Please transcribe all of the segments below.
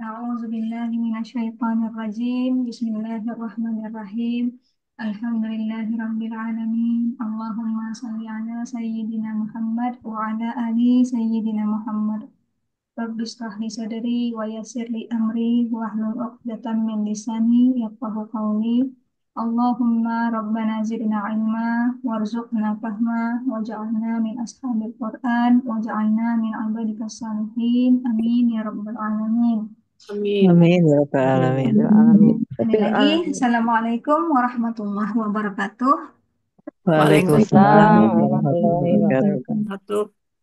أعوذ بالله من الشيطان الرجيم بسم الله الرحمن الرحيم الحمد لله رب العالمين اللهم صل على سيدنا محمد وعلى آل سيدنا محمد رب اشرح لي صدري ويسر لي أمري واحلل عقدة من لساني يفقهوا قولي اللهم ربنا زدنا علما وارزقنا فهما واجعلنا من أصحاب القرآن واجعلنا من عبادك الصالحين آمين يا رب العالمين. Amin. Amin ya rabbal alamin. Amin. Ini lagi, Amin. Assalamualaikum warahmatullahi wabarakatuh. Waalaikumsalam Waalaikumsalam Waalaikumsalam warahmatullahi warahmatullahi wabarakatuh. wabarakatuh.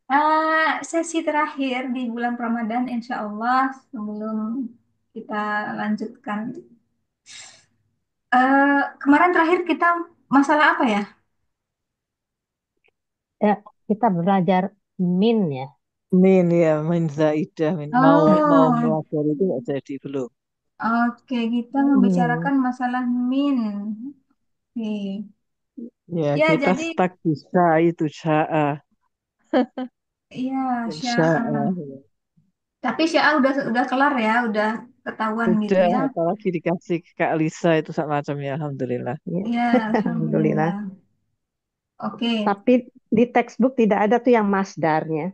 warahmatullahi Sesi terakhir di bulan Ramadan, insya Allah, sebelum kita lanjutkan. Kemarin terakhir kita masalah apa ya? Ya, kita belajar min ya. Min ya, min zaidah, min mau Oh, melajari itu nggak jadi belum. oke, kita Min. membicarakan masalah min. Oke. Ya Ya, kita jadi, stuck di itu sya'a, ya, sya'a. tapi Sya'a udah kelar ya, udah ketahuan gitu Sudah, ya. apalagi dikasih Kak Lisa itu sak macamnya, alhamdulillah. Ya, Ya, alhamdulillah. Alhamdulillah. Oke, Tapi di textbook tidak ada tuh yang masdarnya.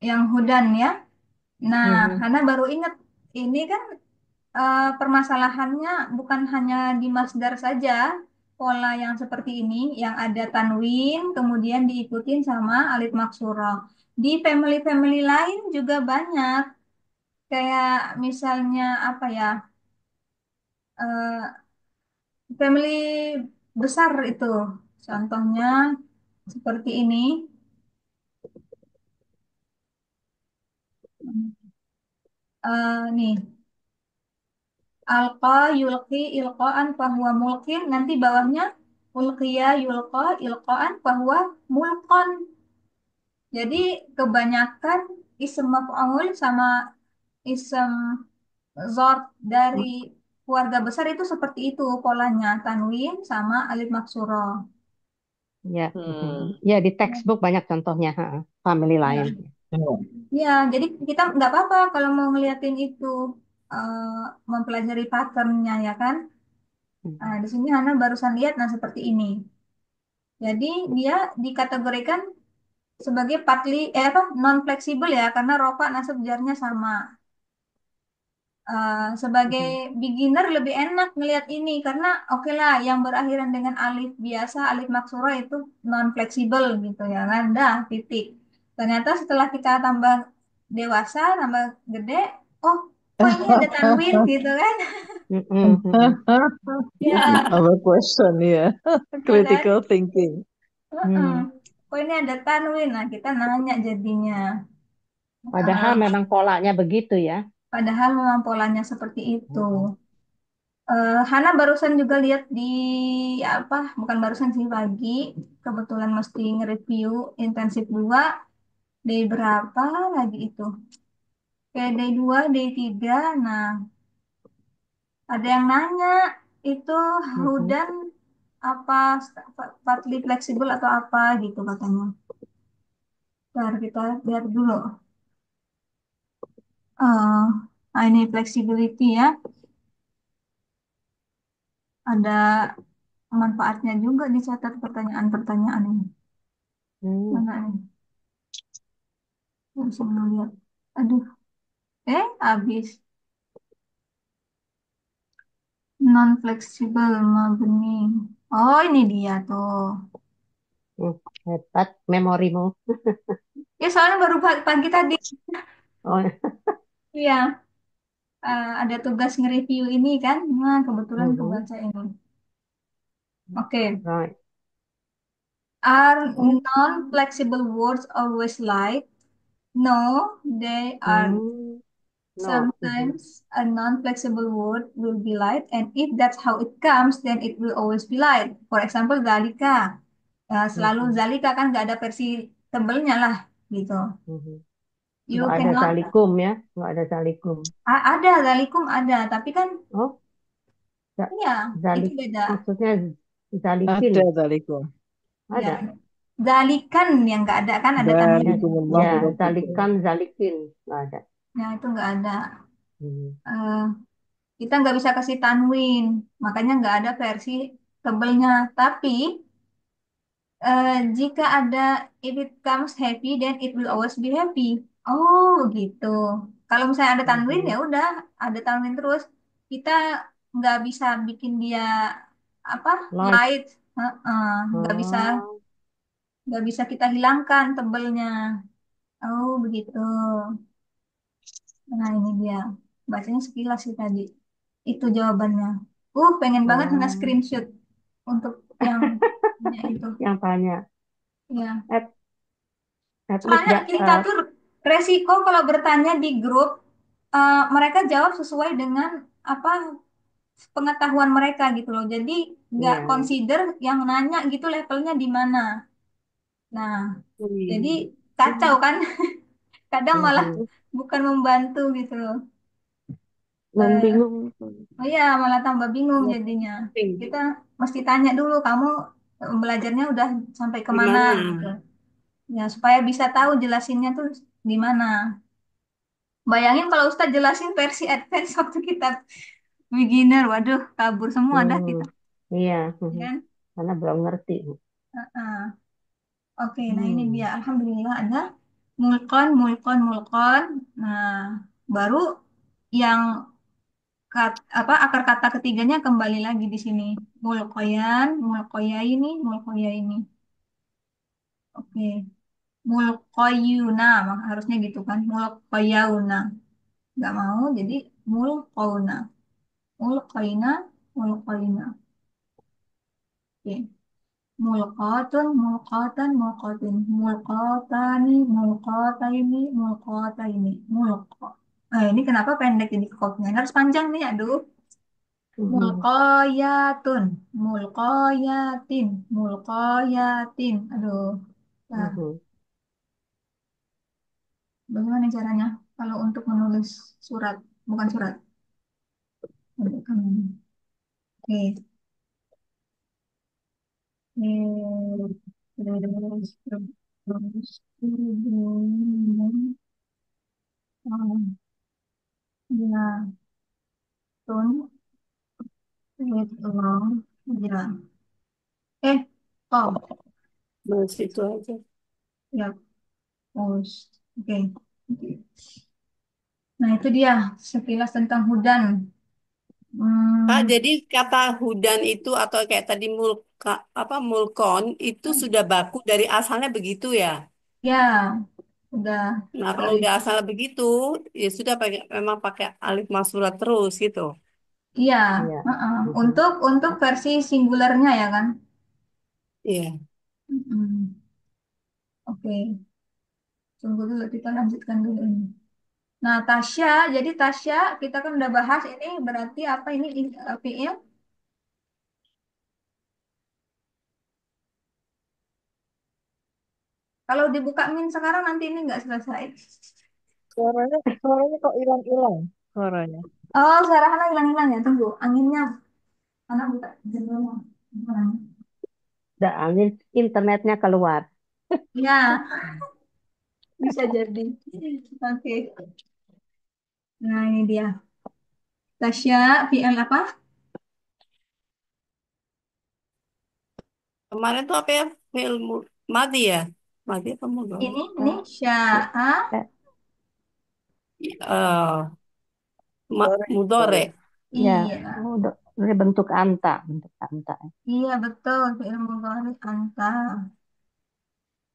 yang Hudan ya. Nah, Mhm. Hana baru ingat ini kan permasalahannya bukan hanya di Masdar saja, pola yang seperti ini, yang ada tanwin, kemudian diikutin sama alif maksurah. Di family-family lain juga banyak, kayak misalnya apa ya, eh, family besar itu, contohnya seperti ini. Nih, alqa yulqi ilqaan fahuwa mulqin, nanti bawahnya ulqiya yulqa ilqaan fahuwa mulqon. Jadi kebanyakan isem maf'ul sama isem zord dari keluarga besar itu seperti itu polanya, tanwin sama alif maksurah. Ya, Hmm. ya di textbook banyak contohnya. Family Ya, lain. ya, jadi kita nggak apa-apa kalau mau ngeliatin itu, eh, mempelajari patternnya ya kan. Nah, Mhm. di sini Hana barusan lihat, nah seperti ini. Jadi dia dikategorikan sebagai apa, non fleksibel ya, karena rofa nasab jarnya sama. Sebagai Mhm. beginner lebih enak ngelihat ini karena oke lah yang berakhiran dengan alif biasa, alif maksura itu non fleksibel gitu ya kan, dah titik. Ternyata setelah kita tambah dewasa, tambah gede, oh kok ini ada tanwin gitu kan. Mhm, mhm. Ya, Our question ya, ya kan. critical thinking. Heeh. Hmm. Kok ini ada tanwin, nah kita nanya jadinya. Padahal Eh, memang polanya begitu ya. Padahal memang polanya seperti itu. Mhm. Hana barusan juga lihat di apa, bukan barusan sih, pagi kebetulan mesti nge-review intensif 2 day berapa lagi itu, kayak day 2 day 3. Nah, ada yang nanya itu Mhm. Hudan apa partly fleksibel atau apa gitu katanya. Bentar, kita lihat dulu. Ini flexibility ya, ada manfaatnya juga dicatat pertanyaan-pertanyaan ini. Hmm. Mana nih? Nggak bisa ngeliat. Aduh, habis. Non fleksibel mabni. Oh, ini dia tuh. Hebat memorimu. Ya, soalnya baru pagi tadi. Oh, Iya, ada tugas nge-review ini kan. Nah, kebetulan mhm. kebaca ini. Oke. Right. Are Oke. non-flexible words always light? No, they are. Hmm. No. Mhm. Sometimes a non-flexible word will be light, and if that's how it comes, then it will always be light. For example, zalika. Selalu Mhm. zalika kan nggak ada versi tebelnya lah, gitu. Mhm. Nggak You ada cannot. zalikum ya, nggak ada zalikum. Ada, zalikum ada, tapi kan Oh, za- iya, itu zalik beda. maksudnya zalikin Ada taliku. Ya, ada. Zalikan yang nggak ada kan, ada Ya, tanwinnya. Dzalikumullahu ya, rabbukum. zalikan, zalikin. Nggak ada. Nah, itu nggak ada. Hmm. Eh, kita nggak bisa kasih tanwin, makanya nggak ada versi tebelnya. Tapi jika ada if it comes happy, then it will always be happy. Oh, gitu. Kalau misalnya ada tanwin ya Mhm. udah ada tanwin terus. Kita nggak bisa bikin dia apa Light. light. Heeh, Oh. nggak bisa kita hilangkan tebelnya. Oh, begitu. Nah, ini dia. Bacanya sekilas sih tadi. Itu jawabannya. Pengen banget kena Oh. screenshot untuk yang punya itu. Yang tanya. Ya. At, at least Soalnya gak, kita tuh resiko kalau bertanya di grup, mereka jawab sesuai dengan apa pengetahuan mereka gitu loh. Jadi nggak iya. consider yang nanya gitu levelnya di mana. Nah, jadi Hmm. kacau kan? Kadang malah Mhm. bukan membantu gitu loh. Eh, Membingung. Oh iya, malah tambah bingung Ya, jadinya. Kita penting. mesti tanya dulu, kamu belajarnya udah sampai kemana Gimana? gitu. Ya, supaya bisa tahu jelasinnya tuh gimana. Bayangin kalau Ustadz jelasin versi advance waktu kita beginner, waduh, kabur semua dah Hmm. kita. Iya. Ya Mhm. kan? Karena belum ngerti. Heeh. Oke, nah ini dia. Hmm. Alhamdulillah ada mulkon, mulkon, mulkon. Nah, baru yang apa akar kata ketiganya kembali lagi di sini. Mulkoyan, mulkoya ini, mulkoya ini. Oke. Mulkoyuna, harusnya gitu kan. Mulkoyauna. Nggak mau, jadi mulkona. Mulkoina, mulkoina. Oke. Mulkotun, mulkotan, mulkotin. Mulkotani, mulkotaini, mulkotaini. Mulko. Ini kenapa pendek ini koknya? Harus panjang nih, aduh. Mhm. Mulkoyatun, mulkoyatin, mulkoyatin. Aduh. Nah, Mhm. bagaimana caranya kalau untuk menulis surat, bukan surat, untuk kamu? Oke. Terus, terus, ya, tun, ya. Oh, Bahas itu aja. ya, post. Oke. Nah, itu dia sekilas tentang hudan. Kak, Hmm, jadi kata hudan itu atau kayak tadi mulka apa mulkon itu sudah baku dari asalnya begitu ya. ya, udah Nah, kalau dari, udah asal begitu, ya sudah pakai memang pakai alif masurat terus gitu. iya, Iya. Mhm. untuk versi singularnya ya kan? Iya. Mm-mm. Oke, tunggu dulu kita lanjutkan dulu ini. Nah, Tasya, jadi Tasya kita kan udah bahas ini berarti apa ini fiil? Kalau dibuka min sekarang nanti ini nggak selesai. Suaranya kok hilang-hilang suaranya. Oh, suara Hana hilang-hilang ya. Tunggu, anginnya. Hana buka jendelanya. Gimana? Udah angin, internetnya keluar. Ya, bisa jadi. Oke. Nah, ini dia. Tasya, fiil apa? Kemarin tuh apa ya? Film mati ya? Mati apa mudore? Ini Eh, sya'a. eh, Eh, Sore, mudore. sore. ya, Iya. oh, ini bentuk anta, bentuk anta. Iya, betul. Fiil mudhari anta.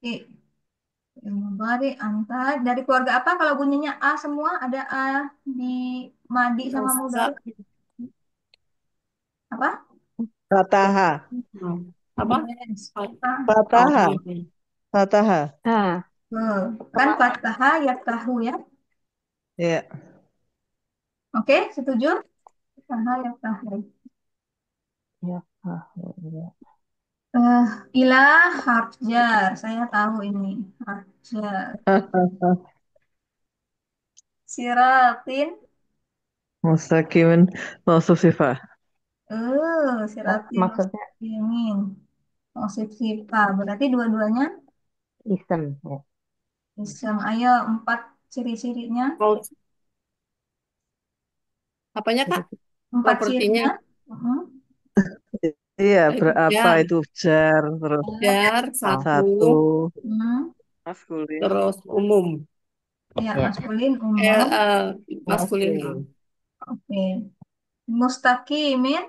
Oke. Fiil mudhari anta. Dari keluarga apa? Kalau bunyinya A semua, ada A di madi sama mudhari. Masa Apa? Fataha. apa? Yes. Oh, A. Fataha. iya. Fataha. Ah, Betul. Kan kema fataha ya tahu ya. Ya. Oke, setuju? Fataha ya tahu. ya, ah, ya. Eh, ilah harf jar. Saya tahu ini. Harf jar. Siratin. Mustaqimin mausuf sifah. Siratin Maksudnya muslimin. Maksud sipa. Berarti dua-duanya Isem. Ya. isem. Ayo, empat ciri-cirinya. Mau apanya Kak? Empat Propertinya cirinya. Mm-mm. Iya, itu berapa jar, itu jar, terus jar satu, satu Hmm. maskulin. terus umum. Ya, Ya. maskulin, Eh, umum. eh, maskulin Maskulin. Oke. Mustaqimin.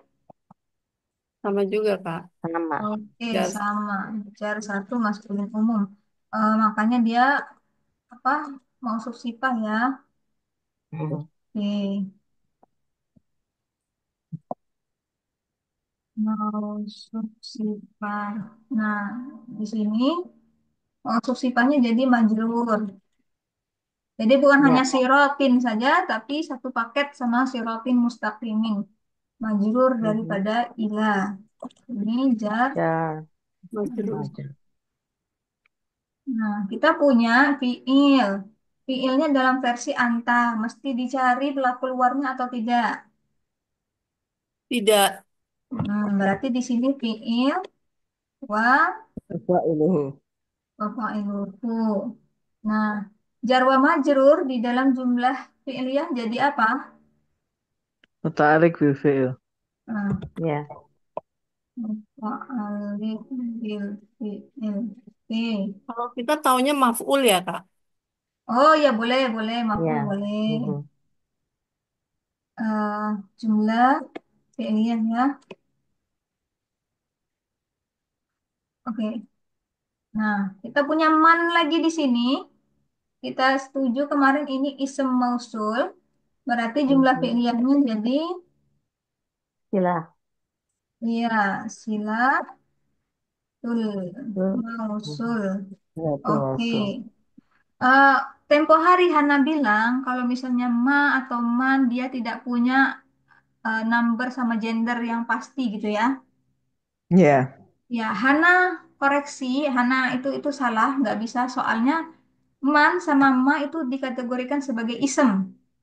sama juga Kak. Sama. Oke, Jar sama. Jar satu maskulin umum. Makanya dia apa? Mau sipah ya. Mhm. Oke. Mau sipah. Nah, di sini mau sipahnya jadi majrur. Jadi bukan hanya Ya. sirotin saja, tapi satu paket sama sirotin mustaqimin. Majrur Mhm. daripada ila. Ini jar. Jar. majrur. Majrur. Nah, kita punya fiil. Fiilnya dalam versi anta. Mesti dicari pelaku luarnya atau tidak. Tidak, Berarti di sini fiil wa Apa itu? wa fa'iluhu. Nah, jar wa majrur di dalam jumlah fi'liyah jadi apa? Muta'alliq bil fi'il. Nah, Ya. muta'alliq bil fi'il. Oke. kalau kita taunya maf'ul ya Kak. Oh ya boleh, boleh, maf'ul Ya. boleh. Mhm. Eh, jumlah fi'liyah ya. Oke. Nah, kita punya man lagi di sini. Kita setuju kemarin ini isem mausul. Berarti jumlah Mhm. fi'liyahnya jadi Sila. ya silatul Tuh. Mhm. mausul. Ya, itu Oke. masuk. Eh, tempo hari Hana bilang kalau misalnya ma atau man dia tidak punya number sama gender yang pasti gitu ya. Ya, Ya, Hana koreksi, Hana itu salah, nggak bisa soalnya man sama ma itu dikategorikan sebagai isem.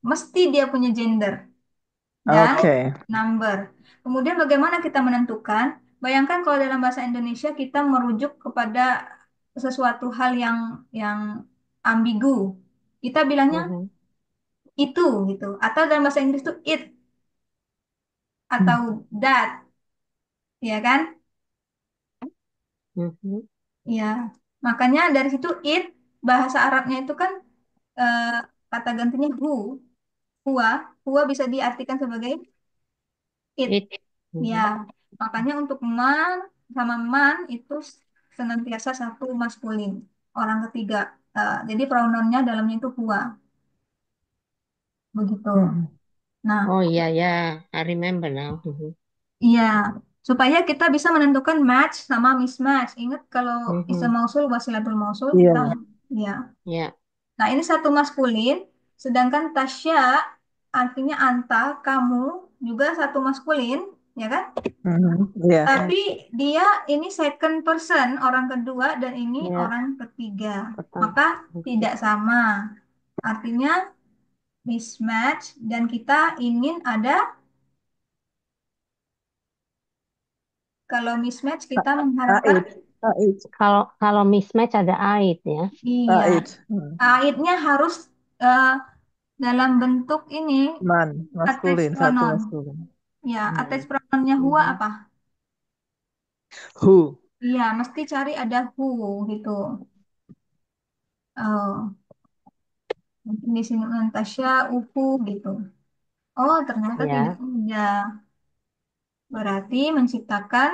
Mesti dia punya gender dan oke. number. Kemudian bagaimana kita menentukan? Bayangkan kalau dalam bahasa Indonesia kita merujuk kepada sesuatu hal yang ambigu. Kita bilangnya Mhm. itu gitu. Atau dalam bahasa Inggris itu it atau that, ya kan? Mhm. Ya. Makanya dari situ it bahasa Arabnya itu kan eh, kata gantinya huwa, huwa bisa diartikan sebagai it. It. Ya, Mhm. makanya untuk man sama man itu senantiasa satu maskulin, orang ketiga. Jadi pronounnya dalamnya itu huwa, begitu. Hmm. Nah, Oh iya ya. I remember now. Mhm. iya, supaya kita bisa menentukan match sama mismatch. Ingat kalau isim Mhm. mausul, wasilatul mausul, kita Iya. ya. Ya. Nah, ini satu maskulin, sedangkan tasya artinya anta, kamu juga satu maskulin, ya kan? Mhm. Iya. Ya. Tapi dia ini second person, orang kedua, dan ini Ya. orang ketiga. Petang. Maka Mhm. tidak sama. Artinya mismatch dan kita ingin ada, kalau mismatch kita mengharapkan, Aid. Aid. Kalau kalau mismatch ada ait ya. iya, Aid. Hmm. aitnya harus eh, dalam bentuk ini, Man, attached maskulin, satu pronoun. maskulin. Ya, Hmm. attached pronounnya huwa Mhm. apa? Who? Iya, mesti cari ada who gitu. Oh, mungkin di sini Natasha, uhu gitu. Oh, ternyata tidak Ya. ada. Berarti menciptakan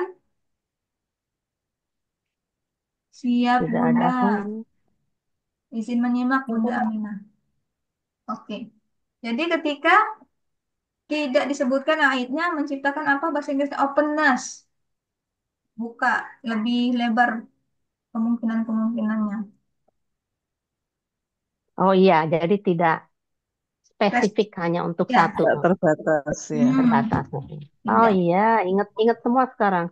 siap Tidak ada Bunda. hu. Izin menyimak Bunda Aminah. Oke. Jadi ketika tidak disebutkan aitnya menciptakan apa bahasa Inggrisnya openness. Buka lebih lebar kemungkinan-kemungkinannya. Oh iya, jadi tidak Res- spesifik hanya untuk ya. satu. Tidak terbatas ya. Hmm, Terbatas. Oh tidak. iya, ingat-ingat semua sekarang.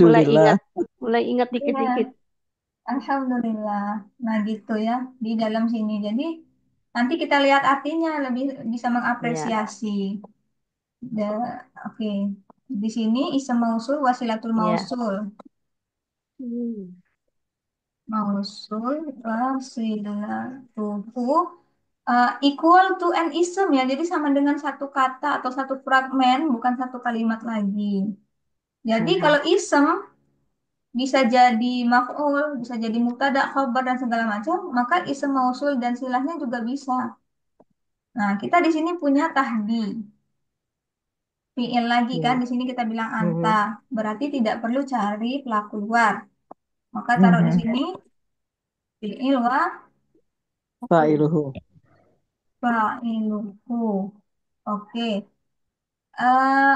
Mulai Alhamdulillah. ingat, mulai ingat dikit-dikit. Ya, Alhamdulillah. Nah gitu ya di dalam sini. Jadi nanti kita lihat artinya lebih bisa Ya, mengapresiasi. Oke. Di sini isim mausul wasilatul Ya. mausul. Hmm. Mausul wasilatuhu equal to an ism ya. Jadi sama dengan satu kata atau satu fragmen, bukan satu kalimat lagi. Jadi kalau ism bisa jadi maf'ul, bisa jadi mubtada, khobar dan segala macam, maka ism mausul dan silahnya juga bisa. Nah, kita di sini punya tahdi. Fi'il lagi kan, Ya. di sini kita bilang anta. Mhm. Berarti tidak perlu cari pelaku luar. Maka taruh di Mhm. sini fi'il wa Fa'iluhu. fa'iluhu. Oke. Eh,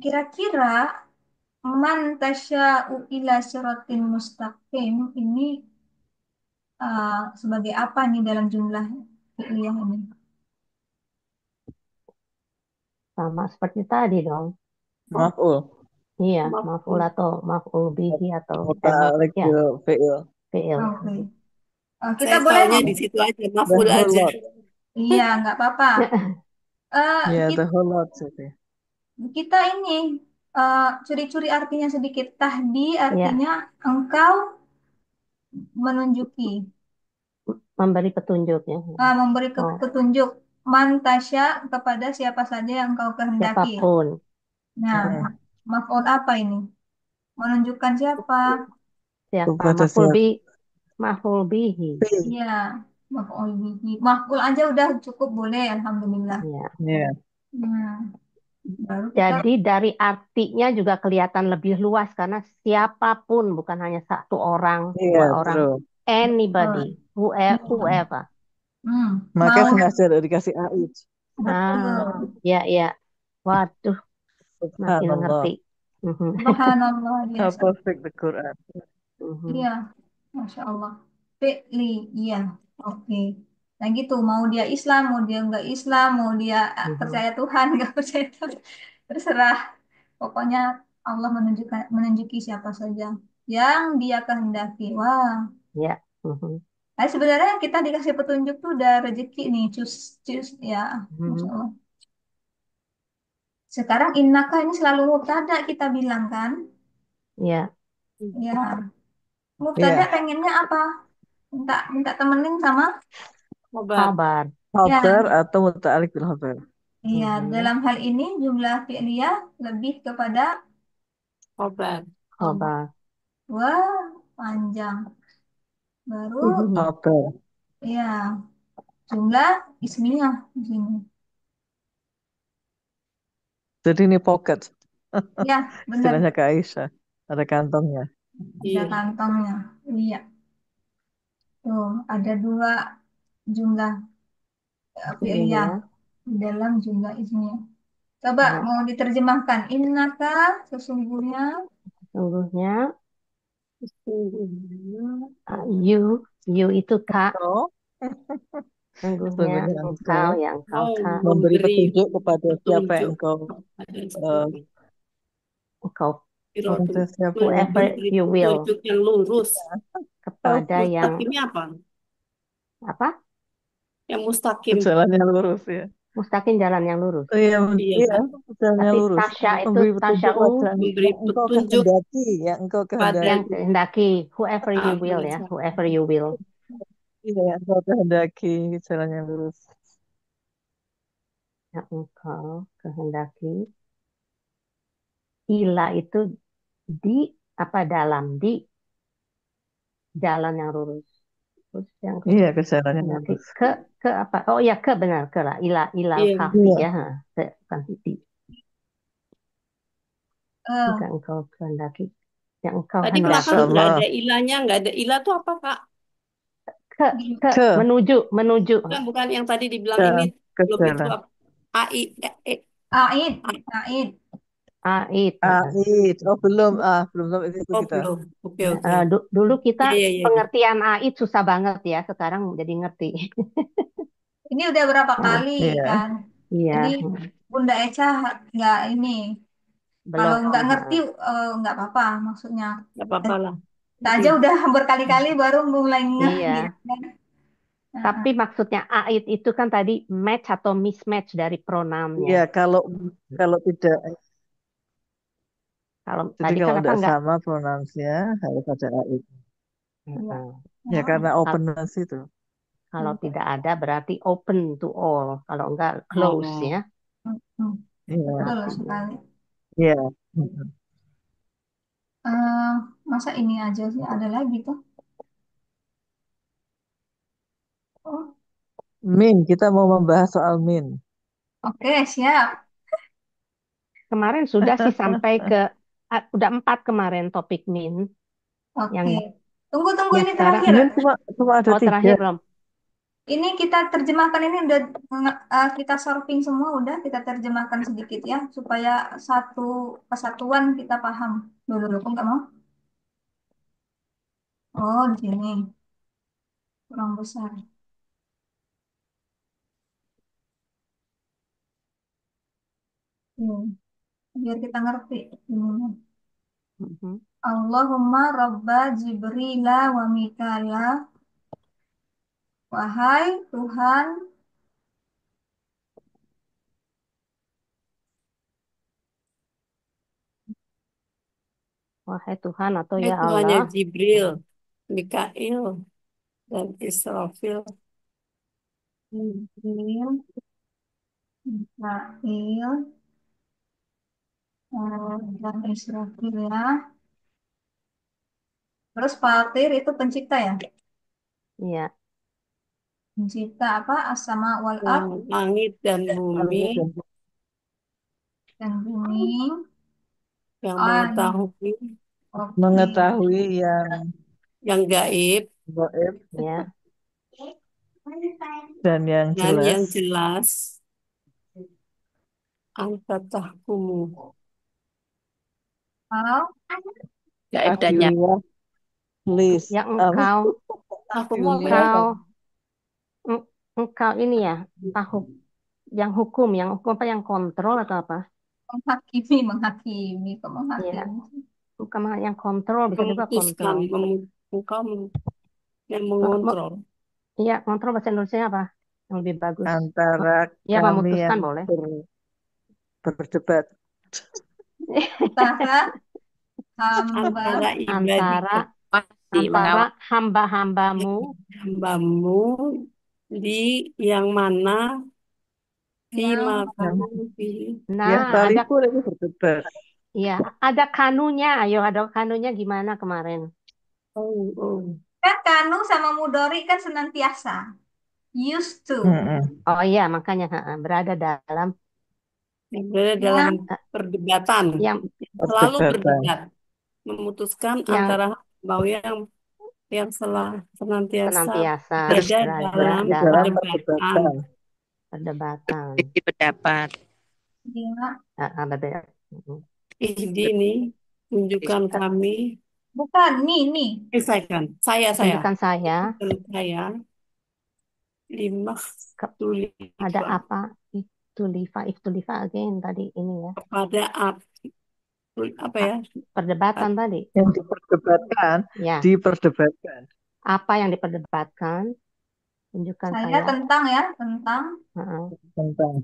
kira-kira man tasya'u ila siratin mustaqim ini sebagai apa nih dalam jumlah fi'liyah ini? Sama seperti tadi dong. Maf'ul. Iya, maf'ul Maf'ul. atau maf'ul bihi atau Muta'alliq ya, bil fi'il. fi'il. Oke. Kita Saya boleh, taunya di situ aja, The maf'ul whole aja. lot. iya nggak apa-apa. Ya, the Kita, whole lot gitu. kita ini curi-curi artinya sedikit. Tahdi Ya, artinya engkau menunjuki, memberi petunjuk ya. memberi Oh, petunjuk mantasya kepada siapa saja yang engkau kehendaki. siapapun. Nah, Ya. maf'ul apa ini? Menunjukkan siapa? Siapa? Kepada siapa? Maf'ul bihi. Iya, maf'ul bihi. Maf'ul aja udah cukup boleh, alhamdulillah. Ya. Ya. Nah, baru kita Jadi dari artinya juga kelihatan lebih luas karena siapapun bukan hanya satu orang, Iya, dua orang, true. anybody, hmm, whoever. Makanya mau sengaja ada dikasih ait. Ah, betul. ya ya. Waduh, makin ngerti. Subhanallah. Mhm. Subhanallah How biasa. perfect the Quran. Iya, Mhm. masya Allah. Fi'li, iya, oke. Nah gitu, mau dia Islam, mau dia nggak Islam, mau dia Mhm. percaya Tuhan, nggak percaya Tuhan, terserah. Pokoknya Allah menunjuki siapa saja yang Dia kehendaki. Wah, Ya. Mhm. nah, sebenarnya kita dikasih petunjuk tuh udah rezeki nih, cus, cus, ya, masya Mhm. Allah. Sekarang innaka ini selalu mubtada kita bilang kan, Ya. ya. Mubtada Iya. pengennya apa? Minta minta temenin sama, Khobar. Kabar. Khabar ya. atau muta'alliq bil khabar. Iya, Mhm. dalam hal ini jumlah fi'liyah lebih kepada Khobar. Allah. Kabar. Wah, panjang. Baru, Mhm. Khabar. ya, jumlah ismiyah di sini. Jadi ini pocket. Ya, benar. Istilahnya Kak Aisyah. Ada kantongnya. Ada Iya. kantongnya. Iya, tuh ada dua jumlah fi'liyah Iya. di dalam jumlah ismiyah. Coba Ya. mau diterjemahkan. Innaka sesungguhnya. Sungguhnya Sesungguhnya you itu kak. Engkau, Sungguhnya sesungguhnya engkau engkau ya engkau mau kak. memberi memberi petunjuk kepada siapa yang petunjuk engkau kepada eh, seseorang. Engkau Irodu. kepada siapa yang whoever Memberi you will petunjuk yang lurus. kepada yang Mustaqimnya apa? apa? Yang ke mustaqim. jalan yang lurus ya. Mustaqim jalan yang lurus. Oh iya, Iya iya, kan? jalan yang Tapi lurus. tasya itu Memberi petunjuk tasya'u pada Memberi yang engkau petunjuk kehendaki, yang engkau pada yang kehendaki. kehendaki whoever you will pada ya, siapa? whoever you will. Iya, yang engkau kehendaki jalan yang lurus. Yang engkau kehendaki. Ila itu di apa dalam di jalan yang lurus. Terus yang Iya, ke jalan yang kehendaki lurus. ke apa? Oh ya ke benar ke lah ilal Iya. kafi Iya, ya, ha. Ke, bukan di eh, jika engkau kehendaki yang engkau Tadi kenapa Masya hendaki nggak Allah. ada ilahnya? Nggak ada ilah tuh apa, Kak? ke ke Ke, menuju Bukan yang tadi dibilang ke, ini ke belum itu jalan. apa? AI. Aid, Aid. ait. Ait. Oh, belum. Belum sampai situ Oh, kita. belum. Oke, oke. Dulu kita Iya, iya, iya, iya. pengertian ait susah banget ya, sekarang jadi ngerti. Ini udah berapa Heeh, kali Iya. kan? Jadi iya, Bunda Eca nggak ini. Kalau nggak belum. ngerti nggak apa-apa maksudnya. Nggak apa-apa lah. Kita Nanti. aja udah berkali-kali baru mulai ngeh Iya, gitu kan. Nah, tapi maksudnya ait itu kan tadi match atau mismatch dari Iya, pronounnya. kalau kalau tidak Kalau Jadi tadi kalau kenapa tidak enggak? sama pronounce-nya harus ada AID. Iya. Heeh. Ya Oh, karena Kal- openness itu. Kalau iya. tidak ada berarti open to all. Kalau enggak close Oh, ya Hmm, Iya, betul artinya. sekali. iya. Mm-mm. Eh, Masa ini aja sih ada lagi tuh. Oh, Min, kita mau membahas soal min. oke, siap. Kemarin sudah sih sampai ke udah 4 kemarin topik min yang Oke. Tunggu, yang ini sekarang. terakhir. Min cuma ada Oh, tiga. terakhir belum. Ini kita terjemahkan ini udah kita sorting semua udah kita terjemahkan sedikit ya supaya satu kesatuan kita paham. Dulu kok nggak mau? Oh, di sini kurang besar. Hmm, biar kita ngerti. Ini. Mhm. Allahumma Rabba Jibrila wa Mikala. Wahai Tuhan, Wahai Tuhan atau ya itu hanya Allah. Jibril, Mhm. Mikail, dan Israfil. Jibril, Mikail, dan Israfil ya. Terus Fatir itu pencipta ya? Iya, Pencipta apa? As-sama wal ard Langit dan bumi Langit dan dan bumi. yang Ah, mengetahui oke. mengetahui yang yang gaib gaib ya. dan yang dan yang jelas. jelas angka tahkumu. Kau Gaib dan nyata. Adilillah, please. Yang Apa? Tahkumu apa ya? Adilillah. engkau ini ya, tahu yang hukum apa yang kontrol atau apa? menghakimi, kok Ya, menghakimi? bukan yang kontrol, bisa juga Memutuskan, kontrol. engkau yang Me- me- mengontrol. Iya, kontrol bahasa Indonesia apa? Yang lebih bagus. Antara Ya, kami memutuskan yang boleh. berdebat. Antara hamba Antara Antara ibadika Mengawasi, antara mengawasi. hamba-hambamu hambamu di yang mana yang fima Yang, kamu fi yang nah ada talipur itu berdebat. ya ada kanunya. Ayo, ada kanunya gimana kemarin? oh, oh. kan kanu sama mudori kan senantiasa. Used to. Mm-mm. Oh iya, makanya berada dalam Yang berada dalam Yang eh, perdebatan, yang selalu Perdebatan. berdebat, memutuskan yang antara mau yang senantiasa senantiasa berada berada dalam Di dalam dalam perdebatan. perdebatan. perdebatan. Jadi pendapat. ya, Berbeda. Mm. Ini tunjukkan Eh, kami, bukan nih. saya Tunjukkan saya tunjukkan saya lima ke- ada tulipa apa itu lifa again tadi ini ya. kepada apa Ah, ya? perdebatan tadi. Yang diperdebatkan, Ya, diperdebatkan. apa yang diperdebatkan? Tunjukkan Saya saya. tentang Heeh. Tentang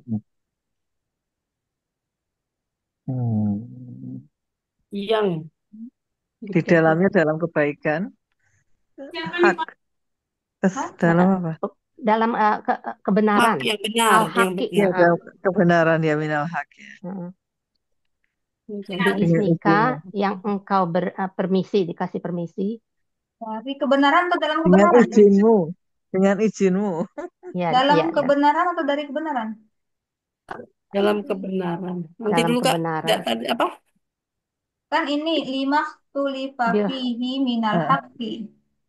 hmm, Yang di dalamnya dalam kebaikan, hak. Hah? Dalam apa? Dalam hak kebenaran, yang benar, yang al-haqi. Ya, benar. dalam kebenaran ya minal hak ya. Heeh. Menjadi Dengan Biiznika izinmu. yang engkau permisi, dikasih permisi. Dari kebenaran atau dalam Dengan kebenaran? izinmu. Dengan izinmu. Ya, Dalam ya, ya. kebenaran atau dari kebenaran? dalam kebenaran. Nanti Dalam dulu Kak, kebenaran. tadi apa? Kan ini lima tulifa Bil fihi minal Ah, haqqi.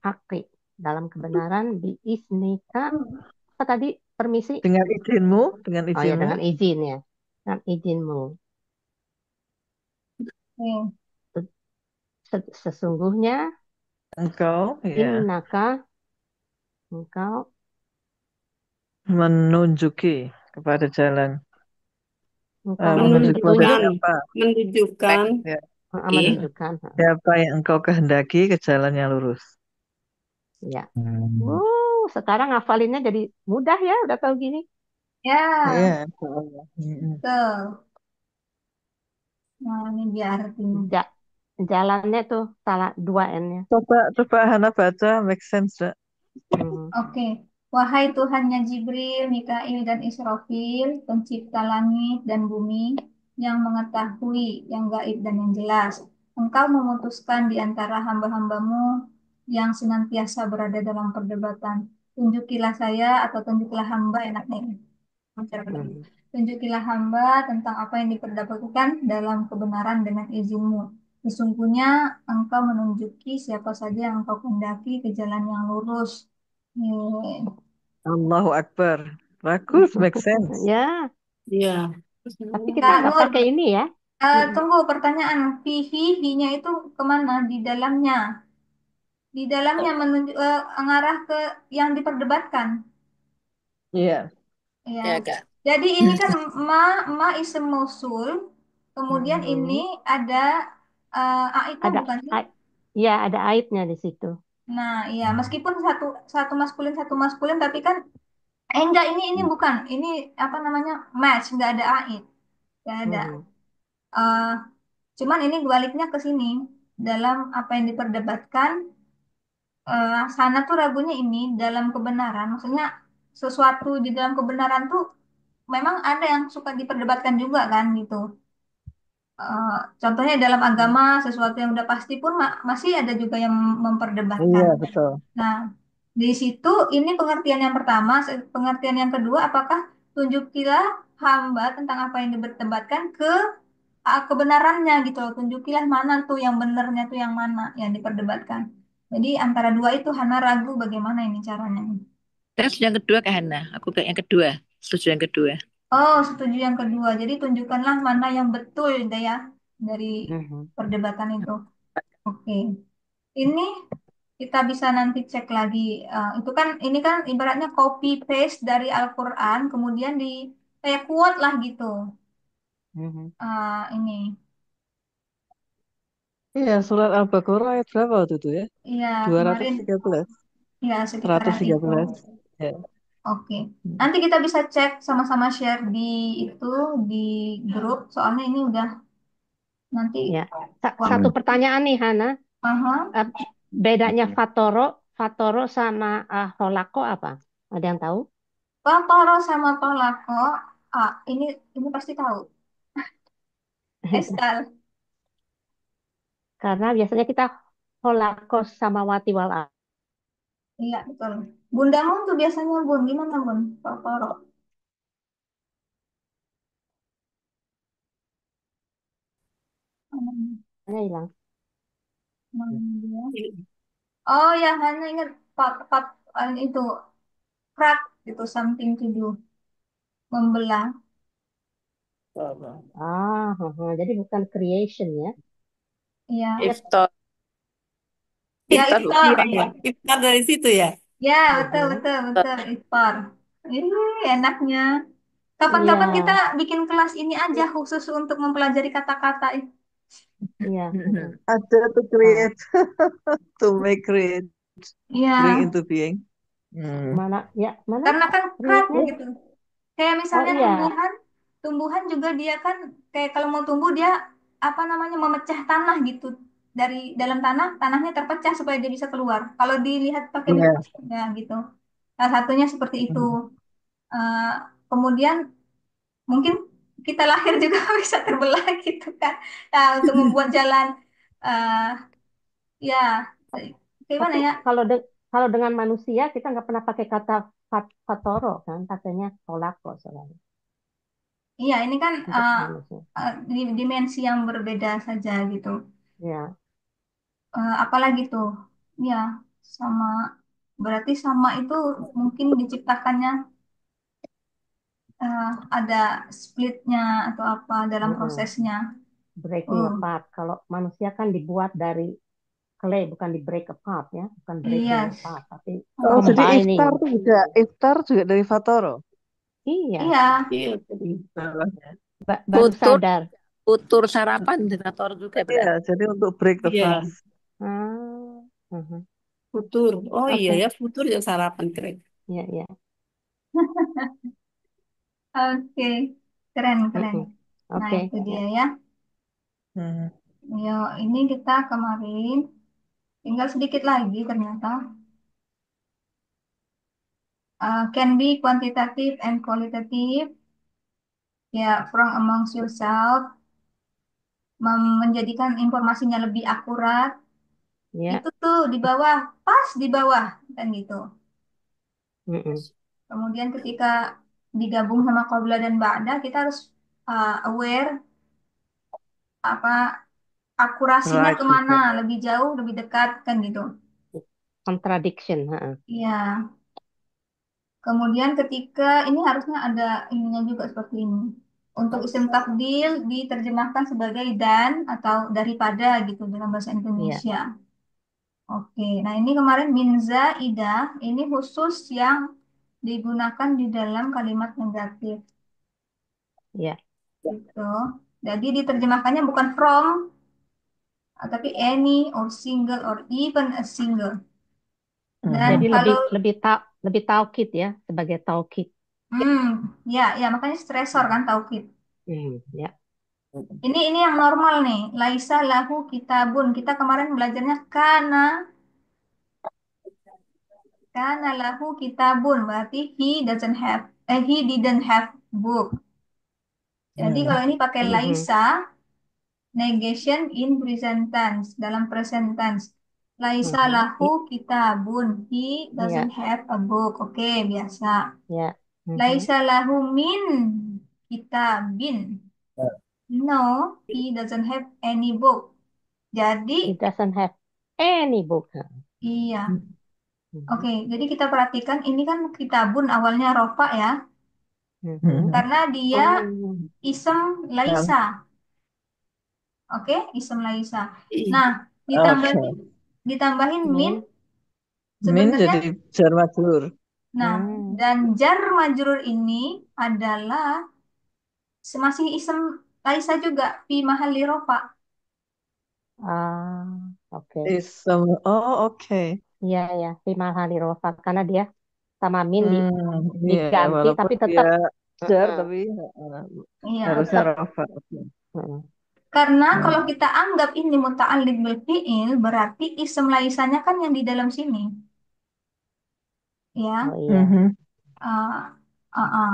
haqi. Dalam kebenaran biiznika. Apa tadi? Permisi? dengan izinmu. Dengan Oh ya, izinmu. dengan izin ya. Dengan izinmu. Nih, Sesungguhnya Engkau ya innaka engkau menunjuki kepada jalan. engkau Menunjuki kepada Menunjukkan, menunjuk, siapa. menunjukkan Ya, menunjukkan. siapa yang engkau kehendaki ke jalan yang lurus. Ya. Hmm. Sekarang ngafalinnya jadi mudah ya, udah tahu gini. ya, Iya, insya Allah. Mm-mm. tuh. Nah, ini dia artinya. Ja- jalannya tuh salah dua N-nya. Coba Hana baca, make sense gak? Mhm. Oke. Wahai Tuhannya Jibril, Mikail, dan Israfil, pencipta langit dan bumi, yang mengetahui yang gaib dan yang jelas. Engkau memutuskan di antara hamba-hambamu yang senantiasa berada dalam perdebatan. Tunjukilah saya atau tunjukilah hamba enaknya ini. Mhm. Tunjukilah hamba tentang apa yang diperdebatkan dalam kebenaran dengan izinmu. Sesungguhnya engkau menunjuki siapa saja yang engkau kehendaki ke jalan yang lurus. Eh, Allahu Akbar. Bagus, make sense. Ya, Iya. tapi kita Kak nggak Nur, pakai ini ya. Mhm. tunggu pertanyaan. Fihi, hi-nya itu kemana? Di dalamnya. Di dalamnya menunjuk, mengarah ke yang diperdebatkan. Iya. Ya. Ya, Kak. Jadi ini kan ma isem mausul. Kemudian ini Mhm. ada aitnya Ada, bukan sih? ya ada aitnya di situ. Nah, iya meskipun satu satu maskulin tapi kan enggak ini bukan. Ini apa namanya? Match, enggak ada ait. Enggak ada. Mhm. Eh cuman ini baliknya ke sini dalam apa yang diperdebatkan sana tuh ragunya ini dalam kebenaran. Maksudnya sesuatu di dalam kebenaran tuh memang ada yang suka diperdebatkan juga kan gitu. Eh, contohnya dalam agama sesuatu yang udah pasti pun masih ada juga yang memperdebatkan. Iya, betul. Nah, di situ ini pengertian yang pertama, pengertian yang kedua, apakah tunjukilah hamba tentang apa yang diperdebatkan ke kebenarannya gitu loh. Tunjukilah mana tuh yang benernya tuh yang mana yang diperdebatkan. Jadi antara dua itu Hana ragu bagaimana ini caranya. Terus yang kedua ke Hana. Aku ke yang kedua. Setuju yang kedua. Oh, setuju yang kedua. Jadi tunjukkanlah mana yang betul gitu ya dari Mhm. perdebatan itu. Oke. Ini kita bisa nanti cek lagi. Itu kan ini kan ibaratnya copy paste dari Al-Qur'an kemudian di kayak quote lah gitu. Mhm. Ini. Iya, surat Al-Baqarah ayat berapa waktu itu ya? Iya, Dua ratus kemarin tiga belas, ya seratus sekitaran tiga itu. belas. Ya. Oke. Nanti kita bisa cek sama-sama share di itu di grup soalnya ini udah nanti Ya. Satu waktu. pertanyaan nih Hana. Aha. Eh, bedanya Fatoro sama Holako apa? Ada yang tahu? Toro sama Tolako. Ini pasti tahu. Eskal. Karena biasanya kita Holako sama Wati wal Iya, betul. Bundamu tuh biasanya Bun, gimana Bun? Toro. Hmm, Akhirnya hilang. dia. Oh ya, hanya ingat part itu crack itu something to do, membelah. Jadi bukan creation ya. Iya. Iftar. Ya, Iftar iftar. iya ya. Iftar dari situ ya. Ya, betul Mhm. betul betul iftar. Ini enaknya. Iya, Kapan-kapan kita bikin kelas ini aja khusus untuk mempelajari kata-kata. iya. Mhm. Ada to Ah, create, to make create, Iya, bring into being. Hmm. mana karena kan crack create-nya? gitu. Kayak Oh misalnya iya, tumbuhan juga dia kan kayak kalau mau tumbuh dia apa namanya memecah tanah gitu. Dari dalam tanahnya terpecah supaya dia bisa keluar. Kalau dilihat pakai Iya. mikroskop ya gitu. Salah satunya seperti itu. Hmm. Eh, kemudian mungkin kita lahir juga bisa terbelah gitu kan. Nah, untuk membuat jalan eh ya gimana tapi ya? kalau dengan manusia kita nggak pernah pakai kata Fatoro kan, pakainya Holako soalnya Iya, ini kan untuk manusia. di dimensi yang berbeda saja gitu. Ya, Apalagi tuh, ya sama berarti sama itu mungkin diciptakannya ada splitnya atau apa dalam mm-mm. prosesnya. Breaking Uh, apart. Kalau manusia kan dibuat dari clay, bukan di break apart ya, bukan breaking iya, apart, tapi Oh, jadi combining. iftar juga dari Fatoro. Iya, iya, Iya, tadi. Salahnya. baru Futur, sadar. futur sarapan diktator juga Iya, berarti. jadi untuk break the Iya, fast. Ah, mhm. futur. Oh iya Oke, ya, futur yang sarapan keren. ya, ya. oke, keren keren. Mm-mm. Nah Oke, itu dia ya. ya. Hmm. Ya, ini kita kemarin tinggal sedikit lagi ternyata. Can be quantitative and qualitative. Ya, from amongst yourself, menjadikan informasinya lebih akurat. Ya. Itu tuh di bawah, pas di bawah, kan gitu. Mm-mm. Kemudian ketika digabung sama qabla dan ba'da, kita harus aware apa akurasinya Right kemana, juga. lebih jauh, lebih dekat, kan gitu. Contradiction. Ha. Iya. Kemudian ketika ini harusnya ada ininya juga seperti ini. Untuk isim tafdil diterjemahkan sebagai dan atau daripada gitu dalam bahasa Ya, Indonesia. Oke, nah ini kemarin minza ida ini khusus yang digunakan di dalam kalimat negatif ya, gitu. Jadi diterjemahkannya bukan from, tapi any or single or even a single. Dan jadi Mhm. lebih kalau lebih taukid ya, sebagai taukid. hmm, ya ya makanya stresor kan taukid. Ya, Ini yang normal nih. Laisa lahu kitabun. Kita kemarin belajarnya kana lahu kitabun. Berarti he didn't have book. Jadi Hmm. kalau ini pakai Mhm. laisa, negation in present tense, dalam present tense. Laisa Mhm. lahu kitabun. He Ya, doesn't have a book. Oke, biasa. ya. Mhm. Laisa lahu min kitabin. No, he doesn't have any book. He Jadi, doesn't have any book. Ha. iya. Mhm. Oke, jadi kita perhatikan ini kan kitabun awalnya rofa ya, Mhm. Mhm. karena dia Oh, isem Yang- laisa. Oke, isem laisa. Iya. Nah, Oke. ditambahin min min. Min sebenarnya. jadi jar majrur. Nah, Hmm. dan jar majrur ini adalah masih isem laisa juga fi mahalli rofa. Ah, oke. Isem. Oh, oke. Iya, ya. Lima hari rofa. Karena dia sama min Iya, diganti, walaupun tapi dia tetap. jar, Heeh, tapi Iya. harusnya tetap. rafa. Oke. Heeh. Karena kalau Hmm. kita anggap ini muta'alliq bil fi'il, berarti isem laisanya kan yang di dalam sini. Oh Ya. iya. Mhm. Ah, ah, ah.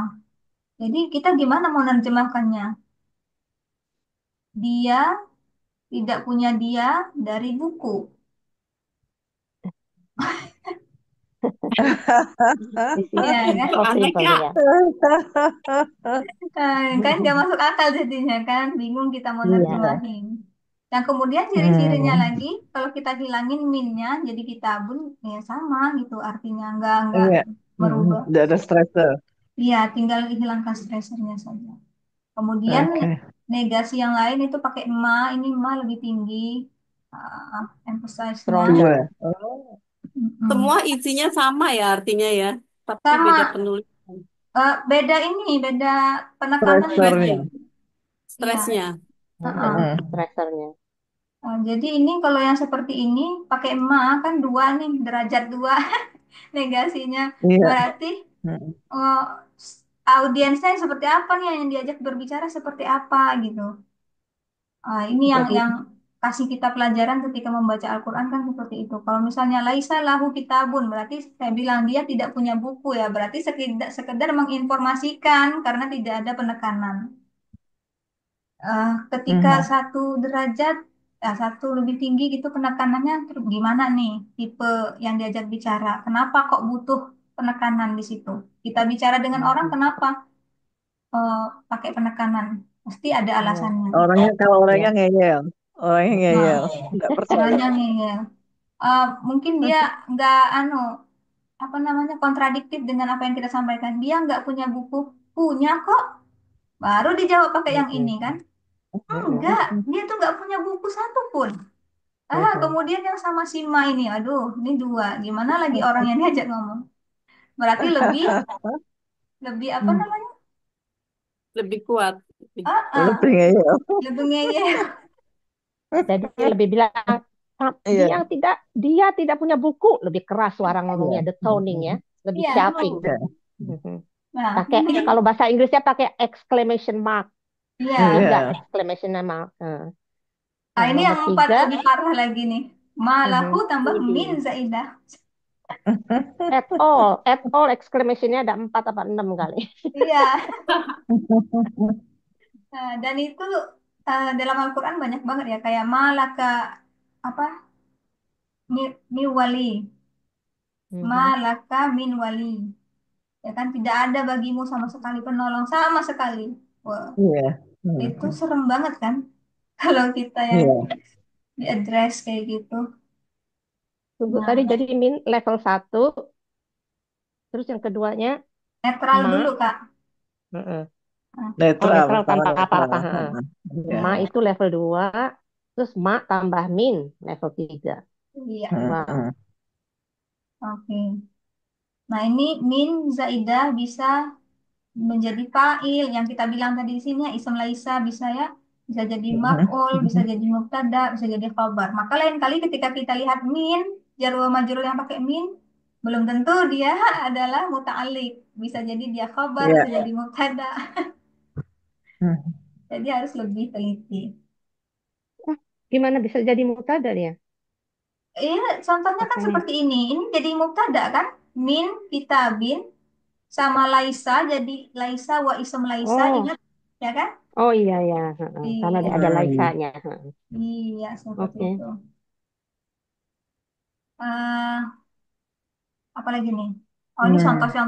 Jadi kita gimana mau nerjemahkannya? Dia tidak punya dia dari buku. Di Ya kan? Itu so aneh simple ya. ya. Kan nggak masuk akal jadinya kan? Bingung kita mau Iya. nerjemahin. Dan kemudian ciri-cirinya Hmm. lagi, kalau kita hilangin minnya, jadi kitabun, ya sama gitu. Artinya nggak Iya. merubah. Tidak ada stressor. Iya, tinggal hilangkan stressernya saja. Kemudian Oke. negasi yang lain itu pakai ma, ini ma lebih tinggi emphasize-nya. Dua. Stronger. Oh. Semua Mm-mm. isinya sama ya artinya ya. Tapi beda Sama penulisan. beda ini, beda penekanannya. Stressornya. Stresnya. Iya. Stresnya. Heeh, Heeh. Hmm. stressernya. Jadi ini kalau yang seperti ini pakai ma kan dua nih derajat dua negasinya. Iya. Berarti Hmm. eh, audiensnya seperti apa nih yang diajak berbicara seperti apa gitu. Ini Jadi yang kasih kita pelajaran ketika membaca Al-Quran kan seperti itu. Kalau misalnya laisa lahu kitabun, berarti saya bilang dia tidak punya buku ya. Berarti sekedar menginformasikan karena tidak ada penekanan. Ketika mhm. satu derajat, satu lebih tinggi gitu penekanannya terus gimana nih tipe yang diajak bicara? Kenapa kok butuh penekanan di situ? Kita bicara dengan orang kenapa eh, pakai penekanan? Pasti ada Iya. alasannya. Orangnya kalau orangnya Ya. ngeyel. Orangnya Nah, ngeyel. Nggak percaya. orangnya ngeyel. Mungkin dia nggak apa namanya kontradiktif dengan apa yang kita sampaikan. Dia nggak punya buku, punya kok. Baru dijawab pakai yang ini Mm-mm. kan? Mm-mm. Enggak, dia tuh nggak punya buku satu pun. Mm-mm. Kemudian yang sama si Ma ini, aduh, ini dua. Gimana lagi orang yang diajak ngomong? Berarti lebih, lebih apa namanya? Lebih kuat. Ah, Lebih ah, ngeyel. lebih ngeyel. Jadi lebih bilang, "Ah, Iya. dia tidak punya buku." Lebih keras suara Iya. ngomongnya, the toning ya, Mhm. lebih Iya, shouting. Iya. Mhm. nah, Pakai ini, kalau bahasa Inggrisnya pakai exclamation mark, iya, tiga Iya. exclamation mark. Nah. Nah, Nah, ini nomor yang empat tiga, lebih parah lagi nih. Malahu mhm, tambah min Widih. zaidah. at all exclamation-nya ada 4 apa 6 kali. Iya. Nah, dan itu dalam Al-Quran banyak banget ya. Kayak malaka apa mi wali. Mhm. Malaka min wali. Ya kan tidak ada bagimu sama sekali penolong sama sekali. Wah, Iya. itu Hmm. serem banget kan? Kalau kita yang Iya. di address kayak gitu. Tunggu Nah, tadi jadi min level satu, terus yang keduanya netral dulu, ma. Kak. Heeh. Nah, Oh, Netral, netral pertama tanpa netral. apa-apa. Heeh. Heeh. Iya. Ma iya, itu level 2, terus ma tambah min level 3. iya, Wow. Hmm. oke. Nah, ini min zaidah bisa menjadi fa'il yang kita bilang tadi di sini ya, ism laisa bisa ya, bisa jadi maf'ul, bisa Hmm. jadi mubtada, bisa jadi khabar. Maka lain kali ketika kita lihat min jar wa majrur yang pakai min, belum tentu dia adalah muta'alliq, bisa jadi dia khabar, bisa Iya. jadi mubtada. Hmm. Jadi harus lebih teliti. Ah, gimana bisa jadi mubtada ya? Iya, contohnya kan Pakainya. seperti ini. Ini jadi mubtada kan? Min kitabin sama laisa jadi laisa wa ism laisa, Oh, ingat ya kan? oh iya ya, heeh. Karena Iya, ada Hmm. laisanya. Heeh. iya seperti Oke. itu. Apalagi nih? Oh, ini Hmm. contoh-contoh